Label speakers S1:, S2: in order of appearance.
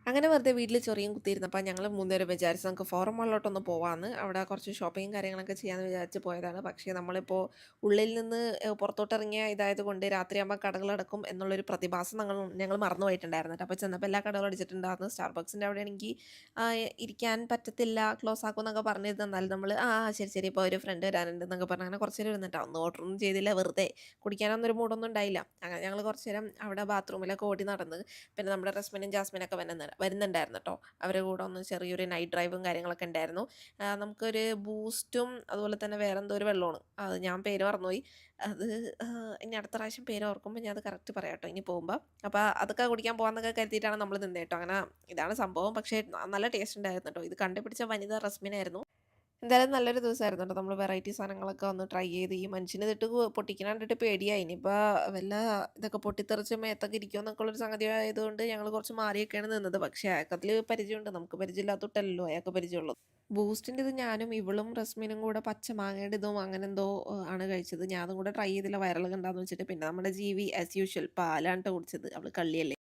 S1: അങ്ങനെ വെറുതെ വീട്ടിൽ ചൊറിയും കുത്തിയിരുന്നപ്പോൾ ഞങ്ങൾ മൂന്നുപേരും വിചാരിച്ചു നമുക്ക് ഫോറം മാളിലോട്ടൊന്ന് പോവാമെന്ന്. അവിടെ കുറച്ച് ഷോപ്പിങ്ങും കാര്യങ്ങളൊക്കെ ചെയ്യാമെന്ന് വിചാരിച്ച് പോയതാണ്. പക്ഷേ നമ്മളിപ്പോൾ ഉള്ളിൽ നിന്ന് പുറത്തോട്ടിറങ്ങിയ ഇതായതുകൊണ്ട് രാത്രിയാകുമ്പോൾ കടകളടക്കും എന്നുള്ളൊരു പ്രതിഭാസം ഞങ്ങൾ മറന്നു പോയിട്ടുണ്ടായിരുന്നു. അപ്പോൾ ചെന്നപ്പോൾ എല്ലാ കടകളും അടിച്ചിട്ടുണ്ടായിരുന്നു. സ്റ്റാർബക്സിൻ്റെ അവിടെയാണെങ്കിൽ ഇരിക്കാൻ പറ്റത്തില്ല, ക്ലോസ് ആക്കും എന്നൊക്കെ പറഞ്ഞിരുന്നു. എന്നാലും നമ്മൾ ശരി ശരി ഇപ്പോൾ ഒരു ഫ്രണ്ട് വരാനുണ്ട് എന്നൊക്കെ പറഞ്ഞ് അങ്ങനെ കുറച്ച് നേരം ഇരുന്നിട്ടാണ്. ഒന്നും ഓർഡറൊന്നും ചെയ്തില്ല, വെറുതെ കുടിക്കാനൊന്നും ഒരു മൂഡൊന്നും ഉണ്ടായില്ല. അങ്ങനെ ഞങ്ങൾ കുറച്ച് നേരം അവിടെ ബാത്റൂമിലൊക്കെ ഓടി നടന്ന് പിന്നെ നമ്മുടെ റസ്മിനും ജാസ്മിനൊക്കെ വരുന്നുണ്ടായിരുന്നു കേട്ടോ. അവരുടെ കൂടെ ഒന്ന് ചെറിയൊരു നൈറ്റ് ഡ്രൈവും കാര്യങ്ങളൊക്കെ ഉണ്ടായിരുന്നു. നമുക്കൊരു ബൂസ്റ്റും അതുപോലെ തന്നെ വേറെ എന്തോ ഒരു വെള്ളമാണ്, അത് ഞാൻ പേര് മറന്നുപോയി. അത് ഇനി അടുത്ത പ്രാവശ്യം പേര് ഓർക്കുമ്പോൾ ഞാൻ അത് കറക്റ്റ് പറയാം കേട്ടോ ഇനി പോകുമ്പോൾ. അപ്പോൾ അതൊക്കെ കുടിക്കാൻ പോകാമെന്നൊക്കെ കരുതിയിട്ടാണ് നമ്മൾ നിന്നത് കേട്ടോ. അങ്ങനെ ഇതാണ് സംഭവം. പക്ഷേ നല്ല ടേസ്റ്റ് ഉണ്ടായിരുന്നു കേട്ടോ. ഇത് കണ്ടുപിടിച്ച വനിത റസ്മിനായിരുന്നു. എന്തായാലും നല്ലൊരു ദിവസമായിരുന്നു കേട്ടോ. നമ്മൾ വെറൈറ്റി സാധനങ്ങളൊക്കെ ഒന്ന് ട്രൈ ചെയ്ത് ഈ മനുഷ്യന് ഇതിട്ട് പൊട്ടിക്കണ കണ്ടിട്ട് പേടിയായി. ഇനിയിപ്പോൾ വല്ല ഇതൊക്കെ പൊട്ടിത്തെറിച്ച് മേത്തൊക്കെ ഇരിക്കുമെന്നൊക്കെ ഉള്ളൊരു സംഗതി ആയതുകൊണ്ട് ഞങ്ങൾ കുറച്ച് മാറിയൊക്കെയാണ് നിന്നത്. പക്ഷേ അയാൾക്കതിൽ പരിചയമുണ്ട്, നമുക്ക് പരിചയമില്ലാത്തൊട്ടല്ലോ അയാൾക്ക് പരിചയമുള്ളത്. ബൂസ്റ്റിൻ്റെ ഇത് ഞാനും ഇവളും റസ്മിനും കൂടെ പച്ച മാങ്ങയുടെ ഇതും അങ്ങനെ എന്തോ ആണ് കഴിച്ചത്. ഞാൻ അതും കൂടെ ട്രൈ ചെയ്തില്ല, വൈറൽ കണ്ടാന്ന് വെച്ചിട്ട്. പിന്നെ നമ്മുടെ ജീവി ആസ് യൂഷ്വൽ പാലാണ് ട്ടോ കുടിച്ചത്, അവൾ കള്ളിയല്ലേ.